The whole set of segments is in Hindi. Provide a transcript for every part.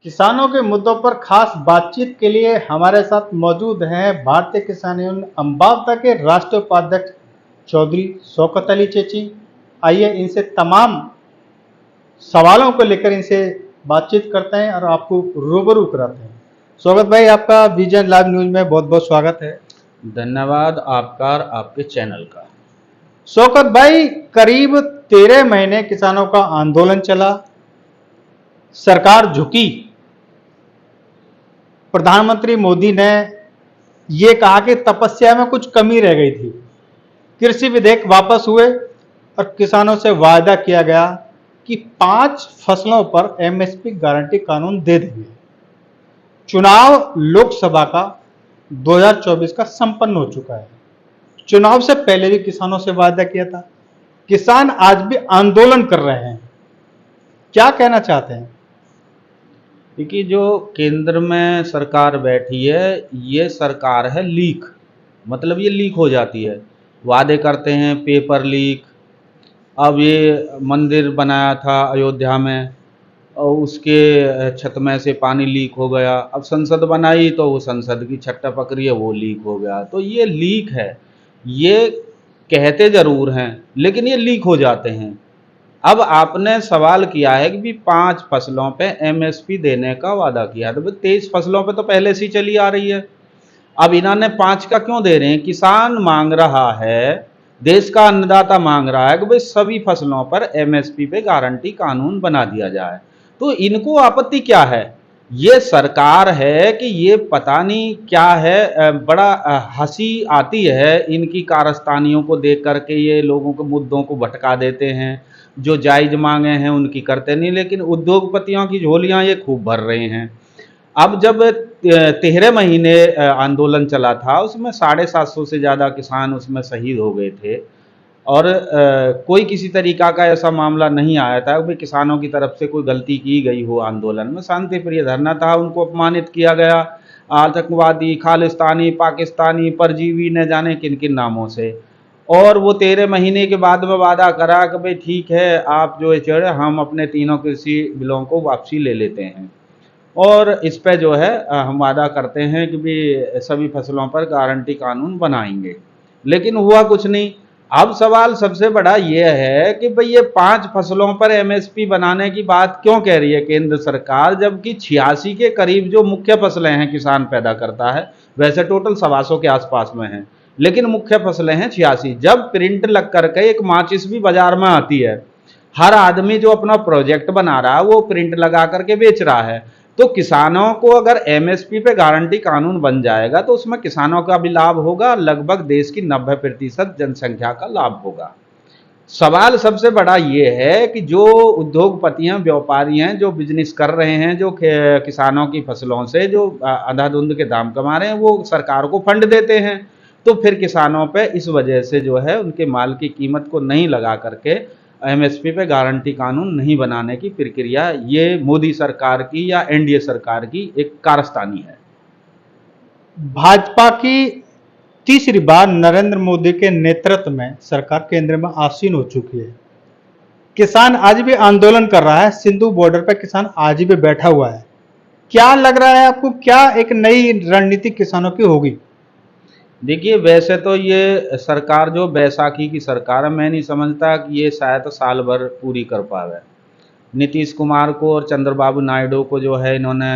किसानों के मुद्दों पर खास बातचीत के लिए हमारे साथ मौजूद हैं भारतीय किसान यूनियन अम्बावता के राष्ट्रीय उपाध्यक्ष चौधरी शौकत अली चेची। आइए इनसे तमाम सवालों को लेकर इनसे बातचीत करते हैं और आपको रूबरू कराते हैं। शौकत भाई, आपका विजन लाइव न्यूज में बहुत बहुत स्वागत है। धन्यवाद आपका और आपके चैनल का। शौकत भाई, करीब 13 महीने किसानों का आंदोलन चला, सरकार झुकी, प्रधानमंत्री मोदी ने ये कहा कि तपस्या में कुछ कमी रह गई थी, कृषि विधेयक वापस हुए और किसानों से वायदा किया गया कि 5 फसलों पर एमएसपी गारंटी कानून दे देंगे। चुनाव लोकसभा का 2024 का संपन्न हो चुका है। चुनाव से पहले भी किसानों से वायदा किया था। किसान आज भी आंदोलन कर रहे हैं, क्या कहना चाहते हैं? देखिए, जो केंद्र में सरकार बैठी है ये सरकार है लीक, मतलब ये लीक हो जाती है। वादे करते हैं, पेपर लीक। अब ये मंदिर बनाया था अयोध्या में और उसके छत में से पानी लीक हो गया। अब संसद बनाई तो वो संसद की छत टपक रही है, वो लीक हो गया। तो ये लीक है। ये कहते ज़रूर हैं लेकिन ये लीक हो जाते हैं। अब आपने सवाल किया है कि भी 5 फसलों पे एमएसपी देने का वादा किया, तो 23 फसलों पे तो पहले से ही चली आ रही है। अब इन्होंने 5 का क्यों दे रहे हैं? किसान मांग रहा है, देश का अन्नदाता मांग रहा है कि भाई सभी फसलों पर एमएसपी पे गारंटी कानून बना दिया जाए। तो इनको आपत्ति क्या है? ये सरकार है कि ये पता नहीं क्या है। बड़ा हंसी आती है इनकी कारस्तानियों को देख करके। ये लोगों के मुद्दों को भटका देते हैं, जो जायज मांगे हैं उनकी करते नहीं, लेकिन उद्योगपतियों की झोलियां ये खूब भर रहे हैं। अब जब 13 महीने आंदोलन चला था, उसमें 750 से ज़्यादा किसान उसमें शहीद हो गए थे और कोई किसी तरीका का ऐसा मामला नहीं आया था कि किसानों की तरफ से कोई गलती की गई हो। आंदोलन में शांति प्रिय धरना था, उनको अपमानित किया गया आतंकवादी, खालिस्तानी, पाकिस्तानी, परजीवी, न जाने किन किन नामों से। और वो 13 महीने के बाद में वादा करा कि भाई ठीक है, आप जो है चढ़े, हम अपने तीनों कृषि बिलों को वापसी ले लेते हैं और इस पे जो है हम वादा करते हैं कि भी सभी फसलों पर गारंटी कानून बनाएंगे। लेकिन हुआ कुछ नहीं। अब सवाल सबसे बड़ा ये है कि भाई ये 5 फसलों पर एमएसपी बनाने की बात क्यों कह रही है केंद्र सरकार, जबकि 86 के करीब जो मुख्य फसलें हैं किसान पैदा करता है। वैसे टोटल 125 के आसपास में हैं, लेकिन मुख्य फसलें हैं 86। जब प्रिंट लग करके एक माचिस भी बाजार में आती है, हर आदमी जो अपना प्रोजेक्ट बना रहा है वो प्रिंट लगा करके बेच रहा है। तो किसानों को अगर एमएसपी पे गारंटी कानून बन जाएगा तो उसमें किसानों का भी लाभ होगा, लगभग देश की 90% जनसंख्या का लाभ होगा। सवाल सबसे बड़ा ये है कि जो उद्योगपतियां, व्यापारी हैं, जो बिजनेस कर रहे हैं, जो किसानों की फसलों से जो अंधाधुंध के दाम कमा रहे हैं, वो सरकार को फंड देते हैं। तो फिर किसानों पे इस वजह से जो है उनके माल की कीमत को नहीं लगा करके एमएसपी पे गारंटी कानून नहीं बनाने की प्रक्रिया, ये मोदी सरकार की या एनडीए सरकार की एक कारस्तानी है। भाजपा की तीसरी बार नरेंद्र मोदी के नेतृत्व में सरकार केंद्र में आसीन हो चुकी है। किसान आज भी आंदोलन कर रहा है, सिंधु बॉर्डर पर किसान आज भी बैठा हुआ है। क्या लग रहा है आपको, क्या एक नई रणनीति किसानों की होगी? देखिए, वैसे तो ये सरकार जो बैसाखी की सरकार है, मैं नहीं समझता कि ये शायद साल भर पूरी कर पावे। नीतीश कुमार को और चंद्रबाबू नायडू को जो है इन्होंने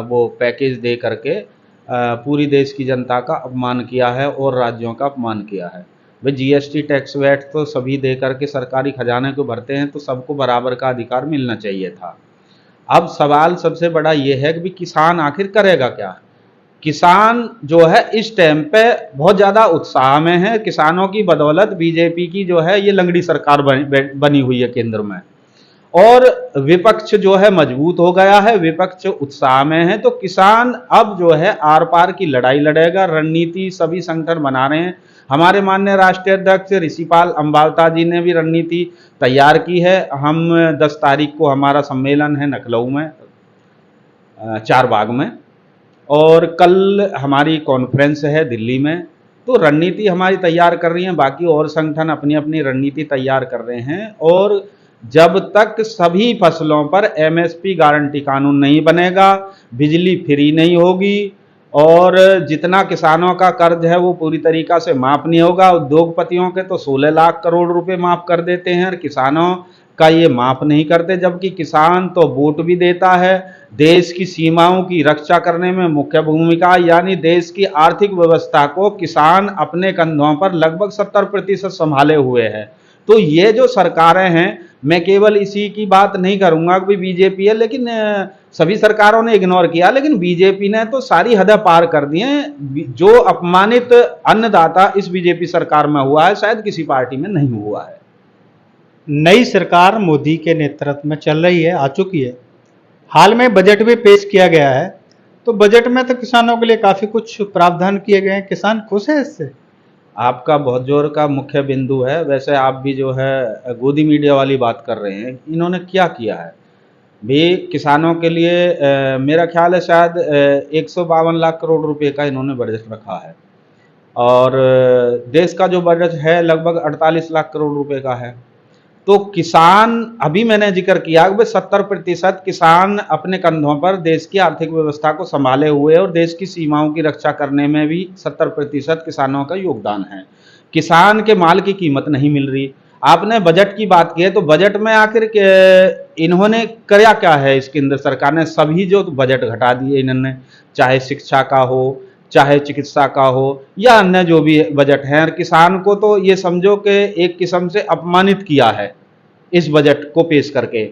वो पैकेज दे करके पूरी देश की जनता का अपमान किया है और राज्यों का अपमान किया है। भाई जीएसटी, टैक्स, वैट तो सभी दे करके सरकारी खजाने को भरते हैं, तो सबको बराबर का अधिकार मिलना चाहिए था। अब सवाल सबसे बड़ा ये है कि भी किसान आखिर करेगा क्या? किसान जो है इस टाइम पे बहुत ज़्यादा उत्साह में है। किसानों की बदौलत बीजेपी की जो है ये लंगड़ी सरकार बनी हुई है केंद्र में, और विपक्ष जो है मजबूत हो गया है, विपक्ष उत्साह में है। तो किसान अब जो है आर पार की लड़ाई लड़ेगा। रणनीति सभी संगठन बना रहे हैं। हमारे माननीय राष्ट्रीय अध्यक्ष ऋषिपाल अम्बावता जी ने भी रणनीति तैयार की है। हम 10 तारीख को हमारा सम्मेलन है लखनऊ में, चारबाग में, और कल हमारी कॉन्फ्रेंस है दिल्ली में। तो रणनीति हमारी तैयार कर रही हैं, बाकी और संगठन अपनी अपनी रणनीति तैयार कर रहे हैं। और जब तक सभी फसलों पर एमएसपी गारंटी कानून नहीं बनेगा, बिजली फ्री नहीं होगी और जितना किसानों का कर्ज है वो पूरी तरीका से माफ नहीं होगा। उद्योगपतियों के तो 16 लाख करोड़ रुपए माफ कर देते हैं और किसानों का ये माफ नहीं करते, जबकि किसान तो वोट भी देता है। देश की सीमाओं की रक्षा करने में मुख्य भूमिका, यानी देश की आर्थिक व्यवस्था को किसान अपने कंधों पर लगभग 70% संभाले हुए है। तो ये जो सरकारें हैं, मैं केवल इसी की बात नहीं करूंगा कि बीजेपी है, लेकिन सभी सरकारों ने इग्नोर किया, लेकिन बीजेपी ने तो सारी हदें पार कर दी हैं। जो अपमानित अन्नदाता इस बीजेपी सरकार में हुआ है, शायद किसी पार्टी में नहीं हुआ है। नई सरकार मोदी के नेतृत्व में चल रही है, आ चुकी है। हाल में बजट भी पेश किया गया है, तो बजट में तो किसानों के लिए काफी कुछ प्रावधान किए गए हैं। किसान खुश है इससे? आपका बहुत जोर का मुख्य बिंदु है। वैसे आप भी जो है गोदी मीडिया वाली बात कर रहे हैं, इन्होंने क्या किया है भी किसानों के लिए? मेरा ख्याल है शायद 152 लाख करोड़ रुपए का इन्होंने बजट रखा है और देश का जो बजट है लगभग 48 लाख करोड़ रुपए का है। तो किसान, अभी मैंने जिक्र किया कि 70% किसान अपने कंधों पर देश की आर्थिक व्यवस्था को संभाले हुए और देश की सीमाओं की रक्षा करने में भी 70% किसानों का योगदान है। किसान के माल की कीमत नहीं मिल रही। आपने बजट की बात की है, तो बजट में आखिर इन्होंने किया क्या है? इस केंद्र सरकार ने सभी जो बजट घटा दिए इन्होंने, चाहे शिक्षा का हो, चाहे चिकित्सा का हो या अन्य जो भी बजट है। और किसान को तो ये समझो कि एक किस्म से अपमानित किया है इस बजट को पेश करके।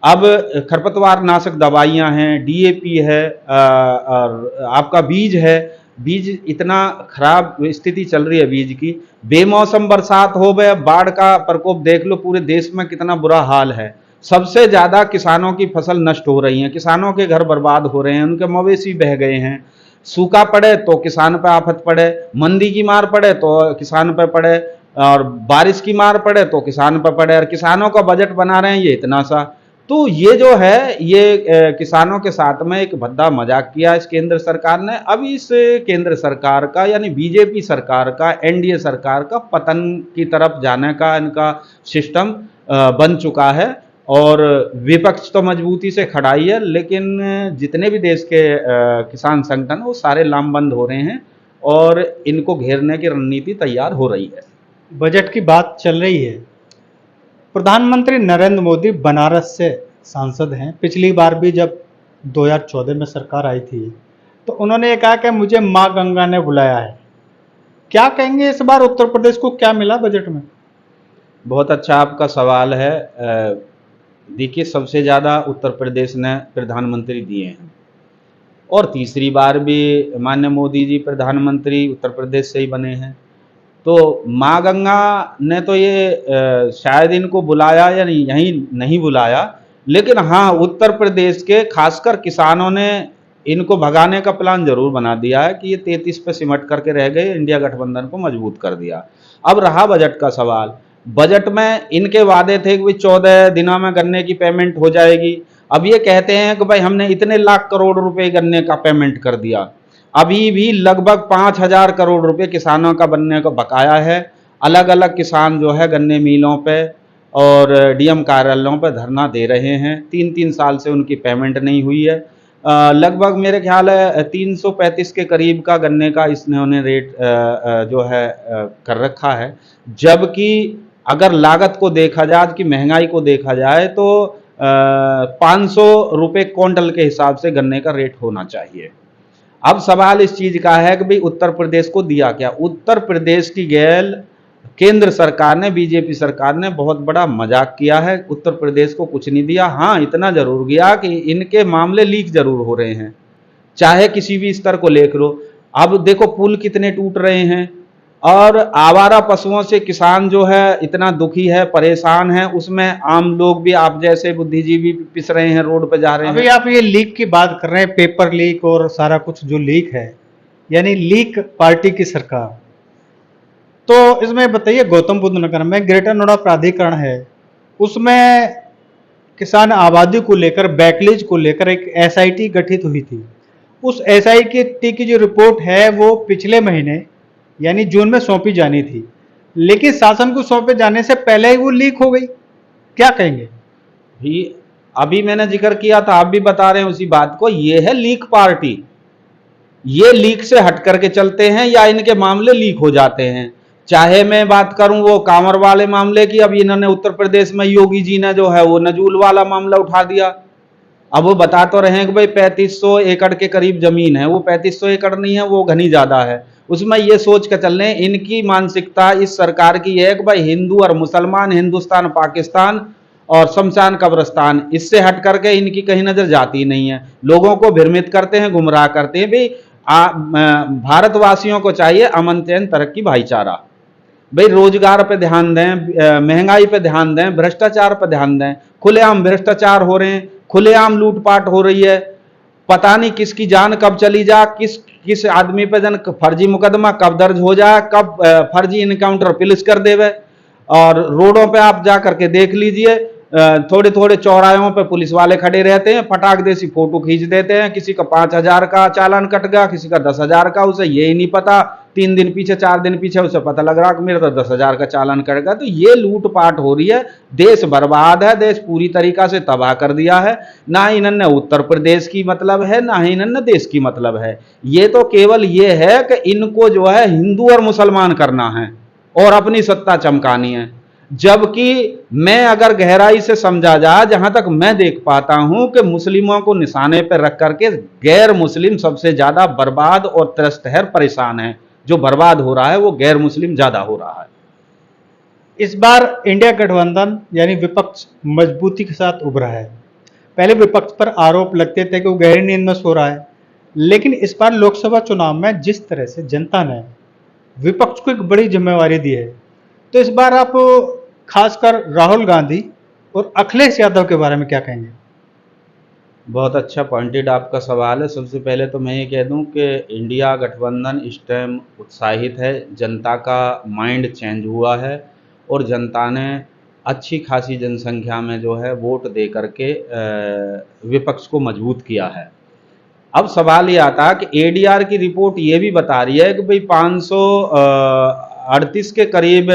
अब खरपतवार नाशक दवाइयाँ हैं, डीएपी है और आपका बीज है। बीज इतना खराब स्थिति चल रही है बीज की, बेमौसम बरसात हो गए, बाढ़ का प्रकोप देख लो, पूरे देश में कितना बुरा हाल है। सबसे ज्यादा किसानों की फसल नष्ट हो रही है, किसानों के घर बर्बाद हो रहे हैं, उनके मवेशी बह गए हैं। सूखा पड़े तो किसान पर आफत पड़े, मंदी की मार पड़े तो किसान पर पड़े और बारिश की मार पड़े तो किसान पर पड़े, और किसानों का बजट बना रहे हैं ये इतना सा। तो ये जो है ये किसानों के साथ में एक भद्दा मजाक किया इस केंद्र सरकार ने। अब इस केंद्र सरकार का, यानी बीजेपी सरकार का, एनडीए सरकार का पतन की तरफ जाने का इनका सिस्टम बन चुका है और विपक्ष तो मजबूती से खड़ा ही है, लेकिन जितने भी देश के किसान संगठन वो सारे लामबंद हो रहे हैं और इनको घेरने की रणनीति तैयार हो रही है। बजट की बात चल रही है। प्रधानमंत्री नरेंद्र मोदी बनारस से सांसद हैं। पिछली बार भी जब 2014 में सरकार आई थी तो उन्होंने ये कहा कि मुझे मां गंगा ने बुलाया है। क्या कहेंगे इस बार उत्तर प्रदेश को क्या मिला बजट में? बहुत अच्छा आपका सवाल है। देखिए, सबसे ज़्यादा उत्तर प्रदेश ने प्रधानमंत्री दिए हैं और तीसरी बार भी माननीय मोदी जी प्रधानमंत्री उत्तर प्रदेश से ही बने हैं। तो माँ गंगा ने तो ये शायद इनको बुलाया या यहीं नहीं बुलाया, लेकिन हाँ, उत्तर प्रदेश के खासकर किसानों ने इनको भगाने का प्लान जरूर बना दिया है कि ये 33 पे सिमट करके रह गए, इंडिया गठबंधन को मजबूत कर दिया। अब रहा बजट का सवाल। बजट में इनके वादे थे कि 14 दिनों में गन्ने की पेमेंट हो जाएगी। अब ये कहते हैं कि भाई हमने इतने लाख करोड़ रुपए गन्ने का पेमेंट कर दिया। अभी भी लगभग 5,000 करोड़ रुपए किसानों का बनने को बकाया है। अलग अलग किसान जो है गन्ने मिलों पे और डीएम कार्यालयों पे धरना दे रहे हैं। 3-3 साल से उनकी पेमेंट नहीं हुई है। लगभग मेरे ख्याल है 335 के करीब का गन्ने का इन्होंने रेट जो है कर रखा है। जबकि अगर लागत को देखा जाए, आज की महंगाई को देखा जाए तो 500 रुपये क्विंटल के हिसाब से गन्ने का रेट होना चाहिए। अब सवाल इस चीज का है कि भाई उत्तर प्रदेश को दिया क्या? उत्तर प्रदेश की गैल केंद्र सरकार ने, बीजेपी सरकार ने बहुत बड़ा मजाक किया है। उत्तर प्रदेश को कुछ नहीं दिया। हाँ, इतना जरूर किया कि इनके मामले लीक जरूर हो रहे हैं, चाहे किसी भी स्तर को लेकर लो। अब देखो पुल कितने टूट रहे हैं और आवारा पशुओं से किसान जो है इतना दुखी है, परेशान है, उसमें आम लोग भी, आप जैसे बुद्धिजीवी पिस रहे हैं, रोड पे जा रहे हैं। अभी आप ये लीक की बात कर रहे हैं, पेपर लीक और सारा कुछ जो लीक है, यानी लीक पार्टी की सरकार। तो इसमें बताइए, गौतम बुद्ध नगर में ग्रेटर नोएडा प्राधिकरण है, उसमें किसान आबादी को लेकर, बैकलीज को लेकर एक एसआईटी गठित हुई थी। उस एसआईटी की जो रिपोर्ट है वो पिछले महीने यानी जून में सौंपी जानी थी, लेकिन शासन को सौंपे जाने से पहले ही वो लीक हो गई। क्या कहेंगे? भी अभी मैंने जिक्र किया था, आप भी बता रहे हैं उसी बात को, ये है लीक पार्टी। ये लीक से हट करके चलते हैं या इनके मामले लीक हो जाते हैं। चाहे मैं बात करूं वो कांवर वाले मामले की, अब इन्होंने उत्तर प्रदेश में योगी जी ने जो है वो नजूल वाला मामला उठा दिया। अब वो बता तो रहे हैं कि भाई 3500 एकड़ के करीब जमीन है, वो 3500 एकड़ नहीं है, वो घनी ज्यादा है। उसमें ये सोच कर चल रहे हैं, इनकी मानसिकता इस सरकार की है कि भाई हिंदू और मुसलमान, हिंदुस्तान पाकिस्तान और शमशान कब्रिस्तान, इससे हट करके इनकी कहीं नजर जाती नहीं है। लोगों को भ्रमित करते हैं, गुमराह करते हैं। भाई भारतवासियों को चाहिए अमन चैन तरक्की भाईचारा। भाई रोजगार पे ध्यान दें, महंगाई पे ध्यान दें, भ्रष्टाचार पे ध्यान दें। खुलेआम भ्रष्टाचार हो रहे हैं, खुलेआम लूटपाट हो रही है। पता नहीं किसकी जान कब चली जा, किस किस आदमी पे जन फर्जी मुकदमा कब दर्ज हो जाए, कब फर्जी इनकाउंटर पुलिस कर देवे। और रोडों पे आप जा करके देख लीजिए, थोड़े थोड़े चौराहों पे पुलिस वाले खड़े रहते हैं, फटाक देसी फोटो खींच देते हैं। किसी का 5,000 का चालान कट गया, किसी का 10,000 का, उसे ये ही नहीं पता। 3 दिन पीछे 4 दिन पीछे उसे पता लग रहा कि मेरा तो 10,000 का चालान कट गया। तो ये लूटपाट हो रही है, देश बर्बाद है, देश पूरी तरीका से तबाह कर दिया है। ना ही इन्होंने उत्तर प्रदेश की मतलब है, ना ही इन्होंने देश की मतलब है। ये तो केवल ये है कि इनको जो है हिंदू और मुसलमान करना है और अपनी सत्ता चमकानी है। जबकि मैं अगर गहराई से समझा जाए, जहां तक मैं देख पाता हूं कि मुस्लिमों को निशाने पर रख करके गैर मुस्लिम सबसे ज्यादा बर्बाद और त्रस्त है, परेशान है। जो बर्बाद हो रहा है वो गैर मुस्लिम ज्यादा हो रहा है। इस बार इंडिया गठबंधन यानी विपक्ष मजबूती के साथ उभरा है। पहले विपक्ष पर आरोप लगते थे कि वो गहरी नींद में सो रहा है, लेकिन इस बार लोकसभा चुनाव में जिस तरह से जनता ने विपक्ष को एक बड़ी जिम्मेवारी दी है, तो इस बार आप खासकर राहुल गांधी और अखिलेश यादव के बारे में क्या कहेंगे? बहुत अच्छा पॉइंटेड आपका सवाल है। सबसे पहले तो मैं ये कह दूं कि इंडिया गठबंधन इस टाइम उत्साहित है, जनता का माइंड चेंज हुआ है और जनता ने अच्छी खासी जनसंख्या में जो है वोट दे करके विपक्ष को मजबूत किया है। अब सवाल ये आता है कि एडीआर की रिपोर्ट ये भी बता रही है कि भाई 538 के करीब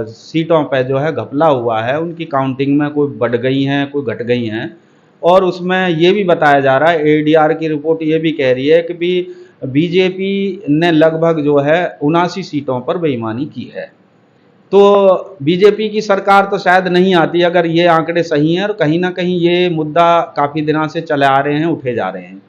सीटों पे जो है घपला हुआ है, उनकी काउंटिंग में कोई बढ़ गई हैं, कोई घट गई हैं। और उसमें ये भी बताया जा रहा है, एडीआर की रिपोर्ट ये भी कह रही है कि भी बीजेपी ने लगभग जो है 79 सीटों पर बेईमानी की है। तो बीजेपी की सरकार तो शायद नहीं आती अगर ये आंकड़े सही हैं। और कहीं ना कहीं ये मुद्दा काफ़ी दिनों से चले आ रहे हैं, उठे जा रहे हैं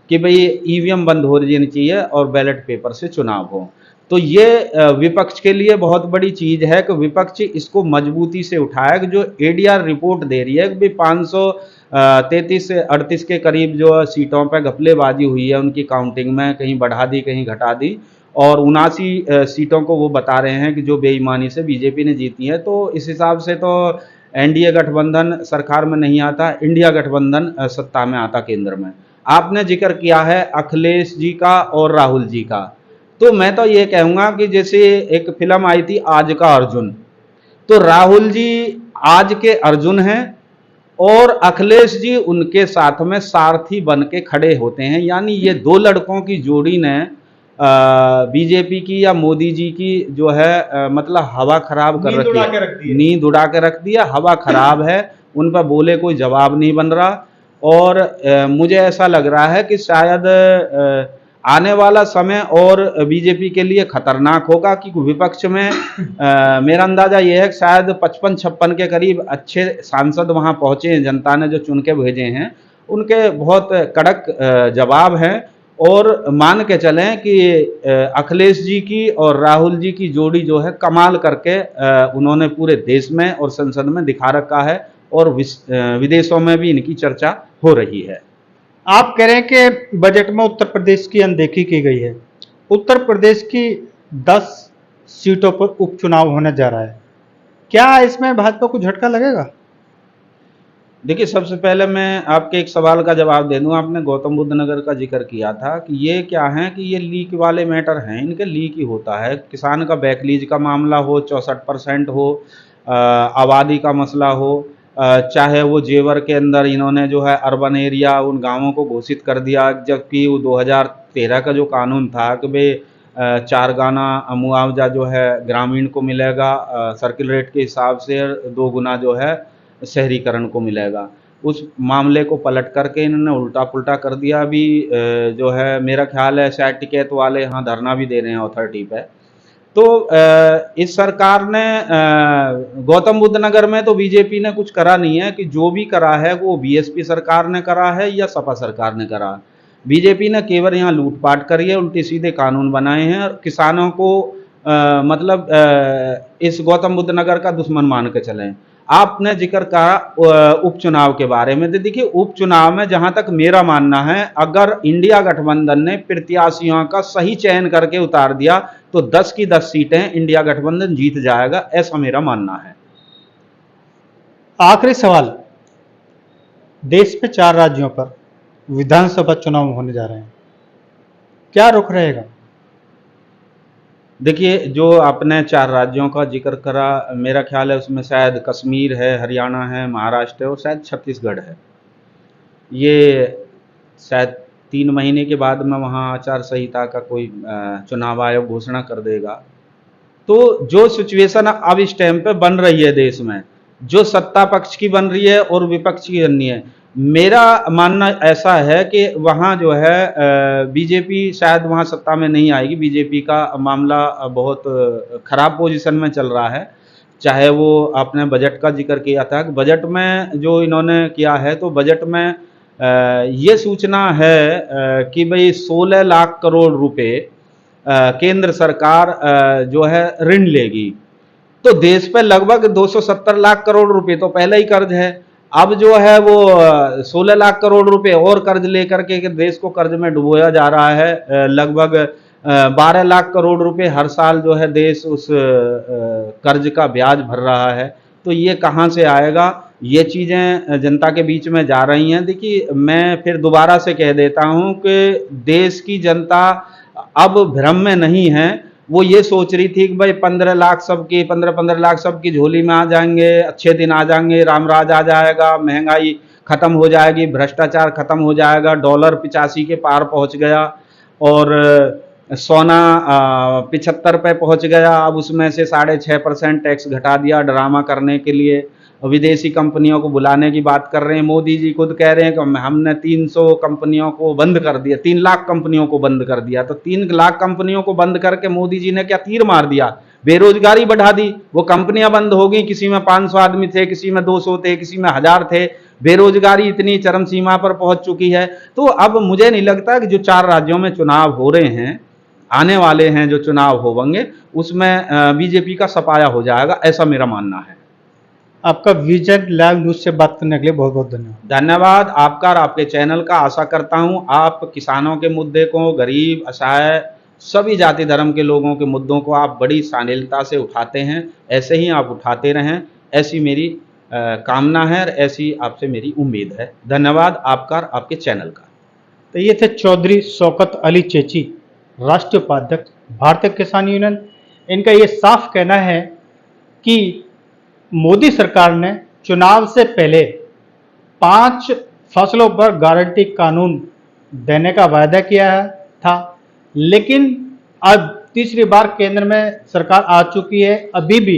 कि भाई ईवीएम बंद हो जानी चाहिए और बैलेट पेपर से चुनाव हो। तो ये विपक्ष के लिए बहुत बड़ी चीज़ है कि विपक्ष इसको मजबूती से उठाया कि जो एडीआर रिपोर्ट दे रही है कि भाई 533 से 38 के करीब जो सीटों पर घपलेबाजी हुई है, उनकी काउंटिंग में कहीं बढ़ा दी कहीं घटा दी। और 79 सीटों को वो बता रहे हैं कि जो बेईमानी से बीजेपी ने जीती है। तो इस हिसाब से तो एनडीए गठबंधन सरकार में नहीं आता, इंडिया गठबंधन सत्ता में आता केंद्र में। आपने जिक्र किया है अखिलेश जी का और राहुल जी का, तो मैं तो ये कहूँगा कि जैसे एक फिल्म आई थी आज का अर्जुन, तो राहुल जी आज के अर्जुन हैं और अखिलेश जी उनके साथ में सारथी बन के खड़े होते हैं। यानी ये दो लड़कों की जोड़ी ने बीजेपी की या मोदी जी की जो है मतलब हवा खराब कर रखी है, नींद उड़ा के रख दिया। हवा खराब है, उन पर बोले कोई जवाब नहीं बन रहा। और मुझे ऐसा लग रहा है कि शायद आने वाला समय और बीजेपी के लिए खतरनाक होगा, क्योंकि विपक्ष में मेरा अंदाजा ये है कि शायद 55-56 के करीब अच्छे सांसद वहां पहुंचे हैं, जनता ने जो चुन के भेजे हैं उनके बहुत कड़क जवाब हैं। और मान के चलें कि अखिलेश जी की और राहुल जी की जोड़ी जो है कमाल करके उन्होंने पूरे देश में और संसद में दिखा रखा है और विदेशों में भी इनकी चर्चा हो रही है। आप कह रहे हैं कि बजट में उत्तर प्रदेश की अनदेखी की गई है। उत्तर प्रदेश की 10 सीटों पर उपचुनाव होने जा रहा है, क्या इसमें भाजपा को झटका लगेगा? देखिए, सबसे पहले मैं आपके एक सवाल का जवाब दे दूं। आपने गौतम बुद्ध नगर का जिक्र किया था कि ये क्या है कि ये लीक वाले मैटर हैं, इनके लीक ही होता है। किसान का बैकलीज का मामला हो, 64% हो, आबादी का मसला हो, चाहे वो जेवर के अंदर इन्होंने जो है अर्बन एरिया उन गांवों को घोषित कर दिया, जबकि वो 2013 का जो कानून था कि भाई 4 गाना मुआवजा जो है ग्रामीण को मिलेगा सर्किल रेट के हिसाब से, 2 गुना जो है शहरीकरण को मिलेगा। उस मामले को पलट करके इन्होंने उल्टा पुल्टा कर दिया। अभी जो है मेरा ख्याल है शायद टिकैत वाले यहाँ धरना भी दे रहे हैं अथॉरिटी पे। तो इस सरकार ने गौतम बुद्ध नगर में तो बीजेपी ने कुछ करा नहीं है, कि जो भी करा है वो बीएसपी सरकार ने करा है या सपा सरकार ने करा। बीजेपी ने केवल यहाँ लूटपाट करी है, उल्टे सीधे कानून बनाए हैं और किसानों को मतलब इस गौतम बुद्ध नगर का दुश्मन मान के चलें। आपने जिक्र कहा उपचुनाव के बारे में, तो देखिए उपचुनाव में जहां तक मेरा मानना है, अगर इंडिया गठबंधन ने प्रत्याशियों का सही चयन करके उतार दिया तो 10 की 10 सीटें इंडिया गठबंधन जीत जाएगा, ऐसा मेरा मानना है। आखिरी सवाल, देश में 4 राज्यों पर विधानसभा चुनाव होने जा रहे हैं, क्या रुख रहेगा? देखिए, जो आपने 4 राज्यों का जिक्र करा, मेरा ख्याल है उसमें शायद कश्मीर है, हरियाणा है, महाराष्ट्र है और शायद छत्तीसगढ़ है। ये शायद 3 महीने के बाद में वहाँ आचार संहिता का कोई चुनाव आयोग घोषणा कर देगा। तो जो सिचुएशन अब इस टाइम पे बन रही है देश में, जो सत्ता पक्ष की बन रही है और विपक्ष की बन रही है, मेरा मानना ऐसा है कि वहाँ जो है बीजेपी शायद वहाँ सत्ता में नहीं आएगी। बीजेपी का मामला बहुत खराब पोजीशन में चल रहा है। चाहे वो आपने बजट का जिक्र किया था, बजट में जो इन्होंने किया है, तो बजट में ये सूचना है कि भाई 16 लाख करोड़ रुपए केंद्र सरकार जो है ऋण लेगी। तो देश पे लगभग 270 लाख करोड़ रुपए तो पहले ही कर्ज है। अब जो है वो 16 लाख करोड़ रुपए और कर्ज लेकर के देश को कर्ज में डुबोया जा रहा है। लगभग 12 लाख करोड़ रुपए हर साल जो है देश उस कर्ज का ब्याज भर रहा है। तो ये कहाँ से आएगा? ये चीज़ें जनता के बीच में जा रही हैं। देखिए, मैं फिर दोबारा से कह देता हूँ कि देश की जनता अब भ्रम में नहीं है। वो ये सोच रही थी कि भाई 15 लाख सबकी 15 लाख सबकी झोली में आ जाएंगे, अच्छे दिन आ जाएंगे, रामराज आ जाएगा, महंगाई खत्म हो जाएगी, भ्रष्टाचार खत्म हो जाएगा, डॉलर 85 के पार पहुंच गया और सोना 75 पे पहुंच गया। अब उसमें से 6.5% टैक्स घटा दिया ड्रामा करने के लिए। विदेशी कंपनियों को बुलाने की बात कर रहे हैं। मोदी जी खुद कह रहे हैं कि हमने 300 कंपनियों को बंद कर दिया, 3 लाख कंपनियों को बंद कर दिया। तो 3 लाख कंपनियों को बंद करके मोदी जी ने क्या तीर मार दिया? बेरोजगारी बढ़ा दी। वो कंपनियां बंद हो गई, किसी में 500 आदमी थे, किसी में 200 थे, किसी में 1000 थे। बेरोजगारी इतनी चरम सीमा पर पहुंच चुकी है। तो अब मुझे नहीं लगता कि जो 4 राज्यों में चुनाव हो रहे हैं, आने वाले हैं जो चुनाव होंगे, उसमें बीजेपी का सफाया हो जाएगा, ऐसा मेरा मानना है। आपका विजन लाइव न्यूज से बात करने के लिए बहुत बहुत धन्यवाद। धन्यवाद आपका और आपके चैनल का। आशा करता हूं आप किसानों के मुद्दे को, गरीब, असहाय, सभी जाति धर्म के लोगों के मुद्दों को आप बड़ी शालीनता से उठाते हैं। ऐसे ही आप उठाते रहें, ऐसी मेरी कामना है और ऐसी आपसे मेरी उम्मीद है। धन्यवाद आपका और आपके चैनल का। तो ये थे चौधरी शौकत अली चेची, राष्ट्रीय उपाध्यक्ष भारतीय किसान यूनियन। इनका ये साफ कहना है कि मोदी सरकार ने चुनाव से पहले 5 फसलों पर गारंटी कानून देने का वायदा किया था, लेकिन अब तीसरी बार केंद्र में सरकार आ चुकी है, अभी भी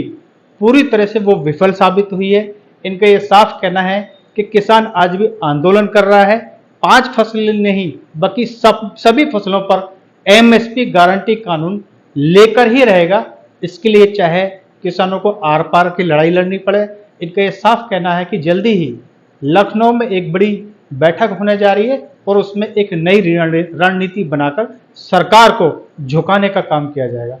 पूरी तरह से वो विफल साबित हुई है। इनका ये साफ कहना है कि किसान आज भी आंदोलन कर रहा है। 5 फसल नहीं बल्कि सभी फसलों पर एमएसपी गारंटी कानून लेकर ही रहेगा। इसके लिए चाहे किसानों को आर पार की लड़ाई लड़नी पड़े। इनका ये साफ कहना है कि जल्दी ही लखनऊ में एक बड़ी बैठक होने जा रही है और उसमें एक नई रणनीति बनाकर सरकार को झुकाने का काम किया जाएगा।